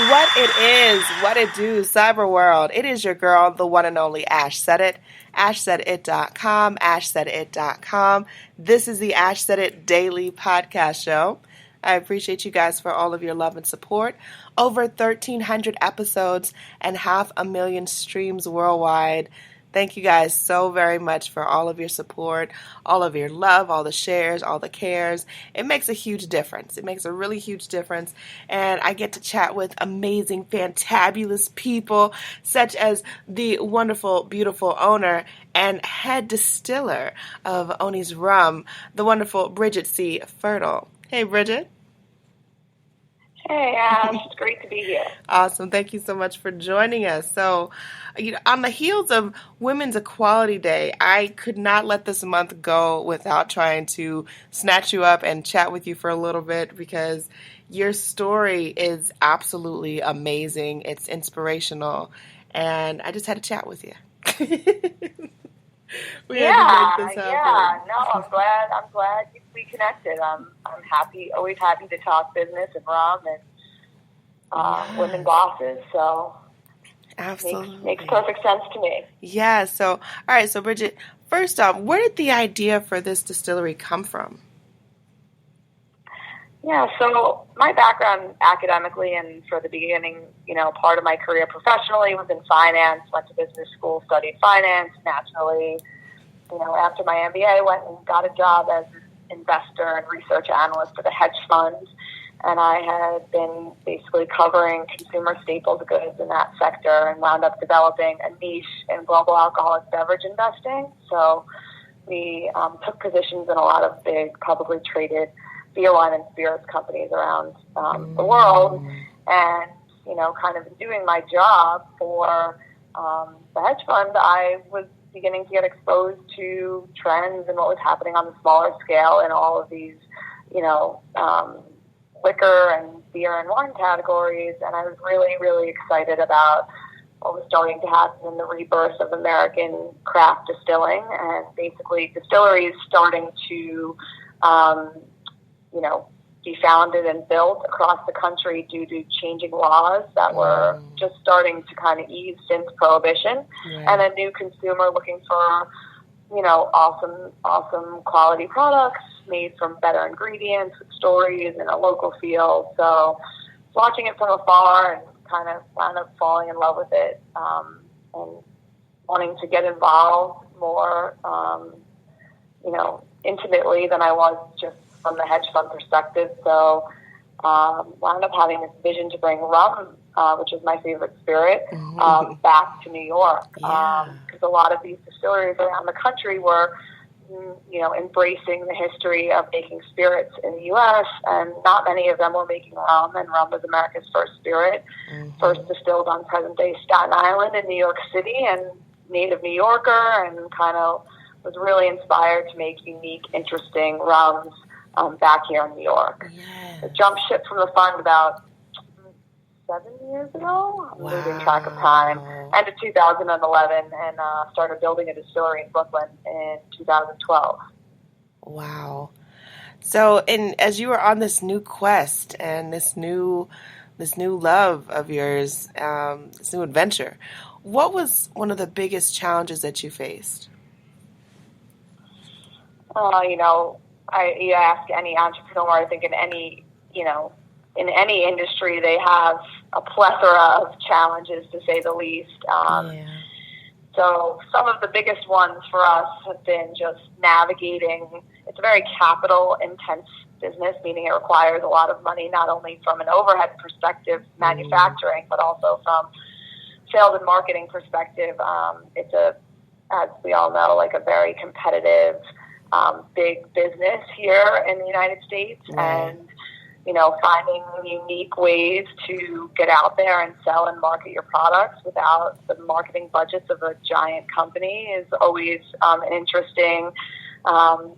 What it is, what it do, cyber world. It is your girl, the one and only Ash Said It. AshSaidIt.com, AshSaidIt.com. This is the Ash Said It Daily Podcast Show. I appreciate you guys for all of your love and support. Over 1,300 episodes and 500,000 streams worldwide. Thank you guys so very much for all of your support, all of your love, all the shares, all the cares. It makes a huge difference. It makes a really huge difference. And I get to chat with amazing, fantabulous people such as the wonderful, beautiful owner and head distiller of Owney's rum, the wonderful Bridget Firtle. Hey, Bridget. Hey, Ash. It's great to be here. Awesome. Thank you so much for joining us. So, on the heels of Women's Equality Day, I could not let this month go without trying to snatch you up and chat with you for a little bit because your story is absolutely amazing. It's inspirational. And I just had to chat with you. We had to make this happen. No, I'm glad we connected. I'm always happy to talk business and rum and women bosses. So absolutely makes perfect sense to me. Yeah. So all right. So Bridget, first off, where did the idea for this distillery come from? Yeah, so my background academically and for the beginning, part of my career professionally was in finance, went to business school, studied finance, naturally, after my MBA, I went and got a job as an investor and research analyst for the hedge fund. And I had been basically covering consumer staples goods in that sector and wound up developing a niche in global alcoholic beverage investing. So we took positions in a lot of big publicly traded beer, wine, and spirits companies around the world. And, kind of doing my job for the hedge fund, I was beginning to get exposed to trends and what was happening on the smaller scale in all of these, liquor and beer and wine categories. And I was really, really excited about what was starting to happen in the rebirth of American craft distilling and basically distilleries starting to, be founded and built across the country due to changing laws that were just starting to kind of ease since Prohibition, and a new consumer looking for, awesome quality products made from better ingredients with stories in a local feel. So watching it from afar and kind of wound up falling in love with it, and wanting to get involved more, intimately than I was just from the hedge fund perspective. So wound up having this vision to bring rum, which is my favorite spirit, back to New York. Because a lot of these distilleries around the country were, embracing the history of making spirits in the U.S., and not many of them were making rum, and rum was America's first spirit, first distilled on present-day Staten Island in New York City, and native New Yorker, and kind of was really inspired to make unique, interesting rums back here in New York. I jumped ship from the fund about 7 years ago. I'm losing track of time. End of 2011, and started building a distillery in Brooklyn in 2012. Wow. So, and as you were on this new quest and this new love of yours, this new adventure, what was one of the biggest challenges that you faced? You ask any entrepreneur, I think in any industry, they have a plethora of challenges, to say the least. So some of the biggest ones for us have been just navigating. It's a very capital-intense business, meaning it requires a lot of money, not only from an overhead perspective, manufacturing, but also from sales and marketing perspective. It's as we all know, like a very competitive, big business here in the United States, and finding unique ways to get out there and sell and market your products without the marketing budgets of a giant company is always an interesting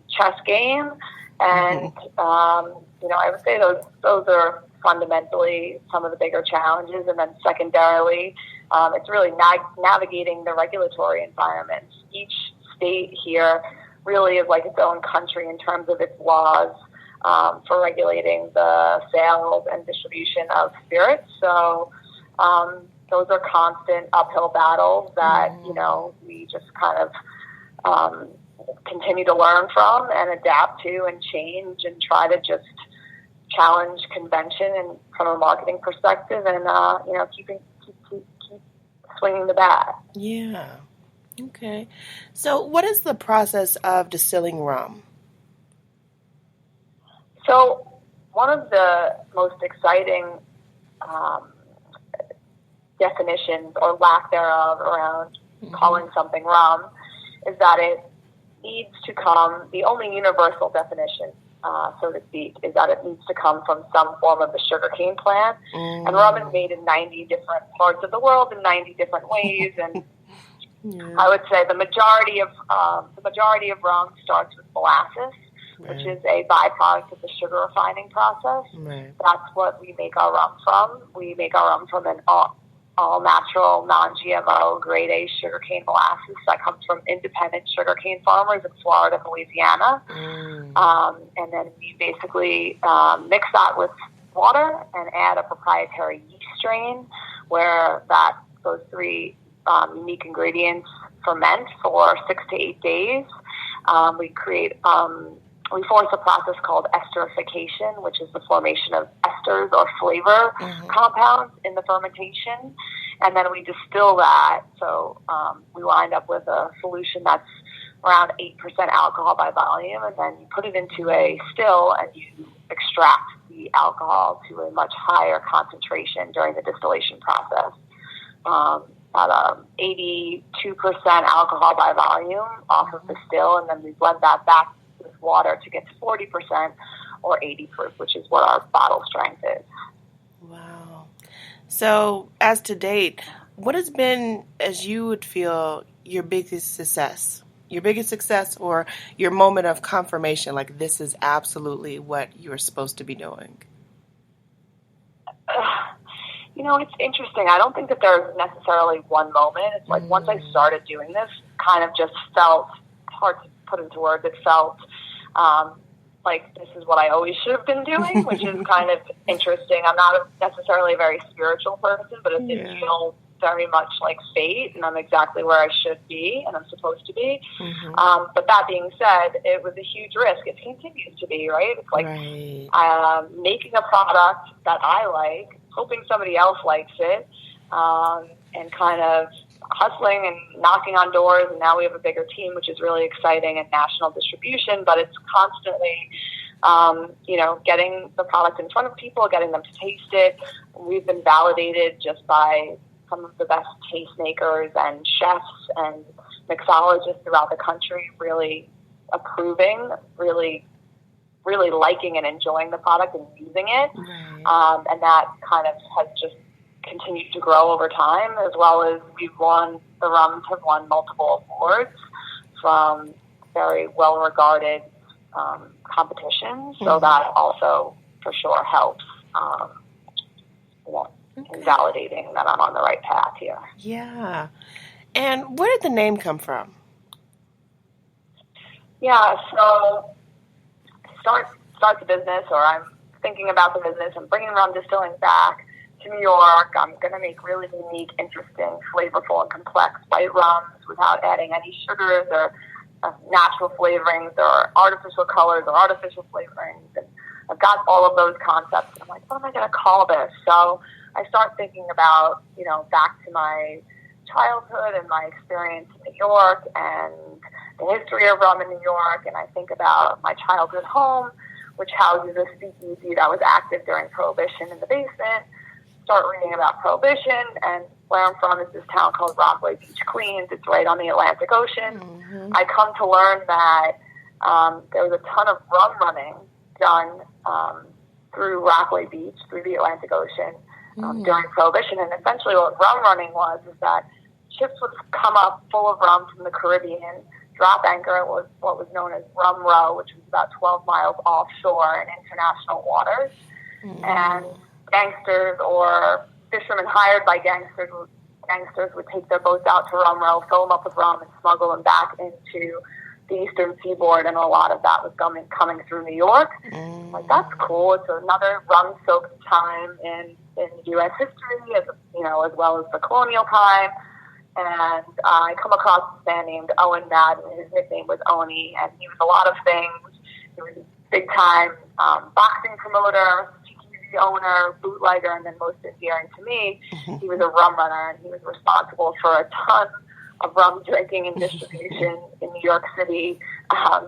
chess game. And I would say those are fundamentally some of the bigger challenges. And then secondarily, it's really navigating the regulatory environments. Each state here really is like its own country in terms of its laws for regulating the sales and distribution of spirits. So those are constant uphill battles that, we just kind of continue to learn from and adapt to and change and try to just challenge convention and from a marketing perspective and, keep swinging the bat. Yeah. Okay. So what is the process of distilling rum? So one of the most exciting definitions or lack thereof around calling something rum is that it needs to come, the only universal definition, so to speak, is that it needs to come from some form of the sugarcane plant. And rum is made in 90 different parts of the world in 90 different ways. And I would say the majority of rum starts with molasses, which is a byproduct of the sugar refining process. That's what we make our rum from. We make our rum from an all-natural, non-GMO, grade A sugarcane molasses that comes from independent sugarcane farmers in Florida and Louisiana. And then we basically mix that with water and add a proprietary yeast strain where those three unique ingredients ferment for 6 to 8 days. We force a process called esterification, which is the formation of esters or flavor compounds in the fermentation. And then we distill that. So we wind up with a solution that's around 8% alcohol by volume. And then you put it into a still and you extract the alcohol to a much higher concentration during the distillation process. About 82% alcohol by volume off of the still. And then we blend that back with water to get to 40% or 80 proof, which is what our bottle strength is. Wow. So as to date, what has been, as you would feel, your biggest success? Your biggest success or your moment of confirmation, like this is absolutely what you're supposed to be doing? It's interesting. I don't think that there's necessarily one moment. It's like once I started doing this, kind of just felt hard to put into words. It felt like this is what I always should have been doing, which is kind of interesting. I'm not necessarily a very spiritual person, but it did feel very much like fate, and I'm exactly where I should be and I'm supposed to be. But that being said, it was a huge risk. It continues to be, right? It's like making a product that I like, hoping somebody else likes it, and kind of hustling and knocking on doors. And now we have a bigger team, which is really exciting, and national distribution, but it's constantly, getting the product in front of people, getting them to taste it. We've been validated just by some of the best tastemakers and chefs and mixologists throughout the country really approving, really liking and enjoying the product and using it. And that kind of has just continued to grow over time, as well as the rums have won multiple awards from very well-regarded competitions. So that also for sure helps in validating that I'm on the right path here. Yeah. And where did the name come from? Yeah, so start the business, or I'm thinking about the business. I'm bringing rum distilling back to New York. I'm going to make really unique, interesting, flavorful, and complex white rums without adding any sugars or natural flavorings or artificial colors or artificial flavorings. And I've got all of those concepts. I'm like, what am I going to call this? So I start thinking about, back to my childhood and my experience in New York and the history of rum in New York. And I think about my childhood home, which houses a speakeasy that was active during Prohibition in the basement. Start reading about Prohibition, and where I'm from is this town called Rockaway Beach, Queens. It's right on the Atlantic Ocean. I come to learn that there was a ton of rum running done through Rockaway Beach, through the Atlantic Ocean during Prohibition. And essentially what rum running was is that ships would come up full of rum from the Caribbean, drop anchor at what was known as Rum Row, which was about 12 miles offshore in international waters. And gangsters or fishermen hired by gangsters would take their boats out to Rum Row, fill them up with rum, and smuggle them back into the Eastern Seaboard, and a lot of that was coming through New York. Like, that's cool. It's another rum-soaked time in U.S. history, as well as the colonial time. And I come across this man named Owen Madden. His nickname was Owney, and he was a lot of things. He was a big-time boxing promoter, speakeasy owner, bootlegger, and then most endearing to me, he was a rum runner, and he was responsible for a ton of rum drinking and distribution in New York City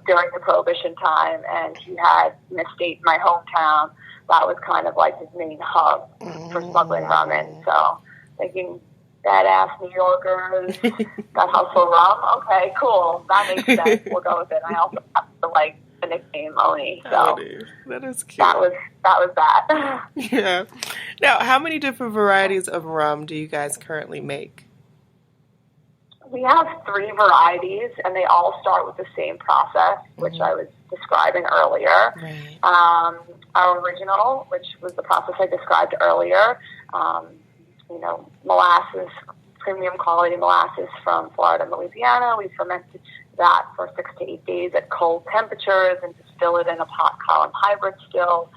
during the Prohibition time. And he had an estate in my hometown that was kind of like his main hub for smuggling rum in. So thinking, badass New Yorkers that hustle rum. Okay, cool. That makes sense. We'll go with it. I also have to like the nickname Owney. So that is cute. That was that. Yeah. Now, how many different varieties of rum do you guys currently make? We have 3 varieties, and they all start with the same process, which I was describing earlier. Right. Our original, which was the process I described earlier, molasses, premium quality molasses from Florida and Louisiana. We fermented that for 6 to 8 days at cold temperatures and distill it in a pot column hybrid still.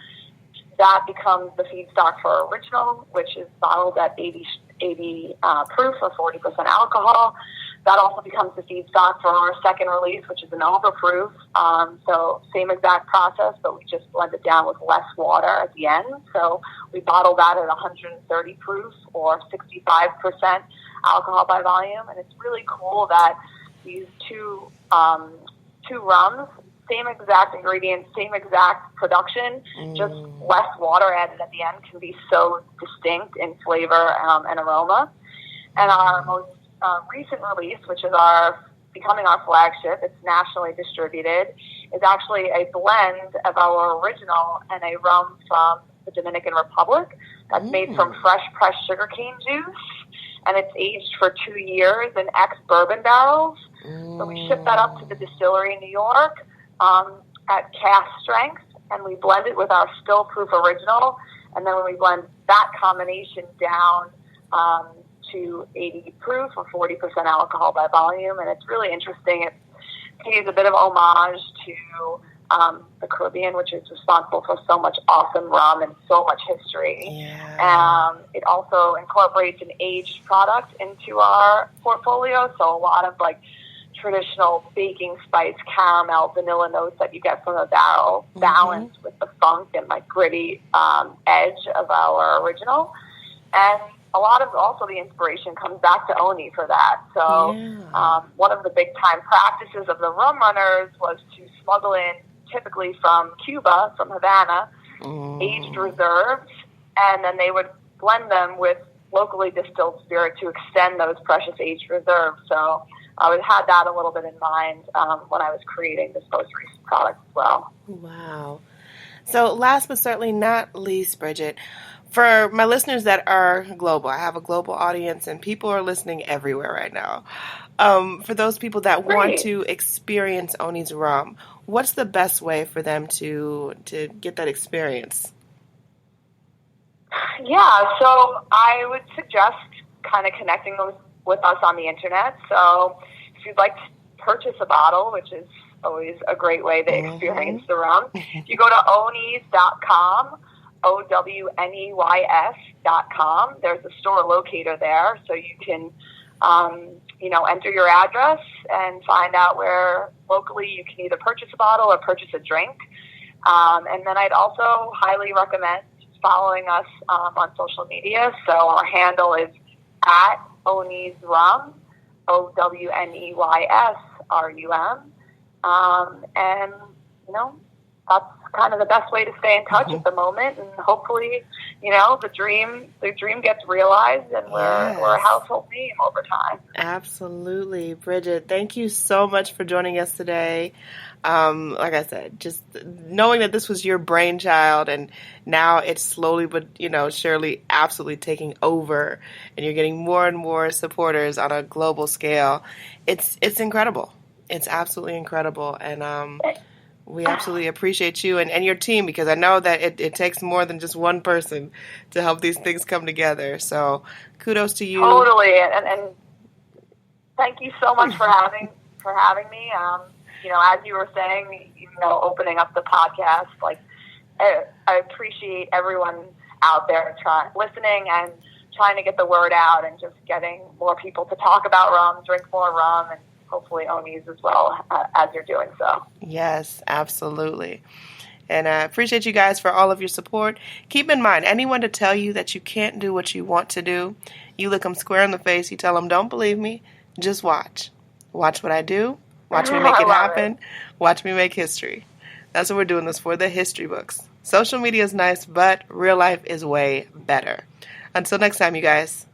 That becomes the feedstock for original, which is bottled at 80 proof or 40% alcohol. That also becomes the feedstock for our second release, which is an overproof. So same exact process, but we just blend it down with less water at the end. So we bottle that at 130 proof or 65% alcohol by volume. And it's really cool that these two rums, same exact ingredients, same exact production, just less water added at the end, can be so distinct in flavor and aroma. And our most recent release, which is becoming our flagship, it's nationally distributed, is actually a blend of our original and a rum from the Dominican Republic that's made from fresh pressed sugarcane juice, and it's aged for 2 years in ex-bourbon barrels. So we ship that up to the distillery in New York at cask strength, and we blend it with our still-proof original, and then when we blend that combination down to 80 proof or 40% alcohol by volume, and it's really interesting. It pays a bit of homage to the Caribbean, which is responsible for so much awesome rum and so much history. Yeah. It also incorporates an aged product into our portfolio, so a lot of like traditional baking spice, caramel, vanilla notes that you get from a barrel, balanced with the funk and like gritty edge of our original. And a lot of also the inspiration comes back to Owney for that. So one of the big time practices of the rum runners was to smuggle in, typically from Cuba, from Havana, aged reserves, and then they would blend them with locally distilled spirit to extend those precious aged reserves. So I had that a little bit in mind when I was creating this most recent product as well. Wow. So last but certainly not least, Bridget, for my listeners that are global, I have a global audience and people are listening everywhere right now. For those people that want to experience Owney's rum, what's the best way for them to get that experience? Yeah, so I would suggest kind of connecting with us on the internet. So if you'd like to purchase a bottle, which is always a great way to experience the rum, if you go to Owneys.com, OWNEYS.com. There's a store locator there, so you can, enter your address and find out where locally you can either purchase a bottle or purchase a drink. And then I'd also highly recommend following us on social media. So our handle is at Owneys Rum, OWNEYSRUM. And, that's kind of the best way to stay in touch at the moment, and hopefully, the dream gets realized, and we're a household name over time. Absolutely, Bridget. Thank you so much for joining us today. Like I said, just knowing that this was your brainchild, and now it's slowly but surely absolutely taking over, and you're getting more and more supporters on a global scale. It's incredible. It's absolutely incredible, and we absolutely appreciate you and your team, because I know that it takes more than just one person to help these things come together. So kudos to you. Totally, and thank you so much for having me. as you were saying, opening up the podcast, like, I appreciate everyone out there listening and trying to get the word out and just getting more people to talk about rum, drink more rum, and hopefully Owneys as well as you're doing so. Yes, absolutely. And I appreciate you guys for all of your support. Keep in mind, anyone to tell you that you can't do what you want to do, you look them square in the face, you tell them, don't believe me, just watch. Watch what I do. Watch me make it happen. Watch me make history. That's what we're doing this for, the history books. Social media is nice, but real life is way better. Until next time, you guys.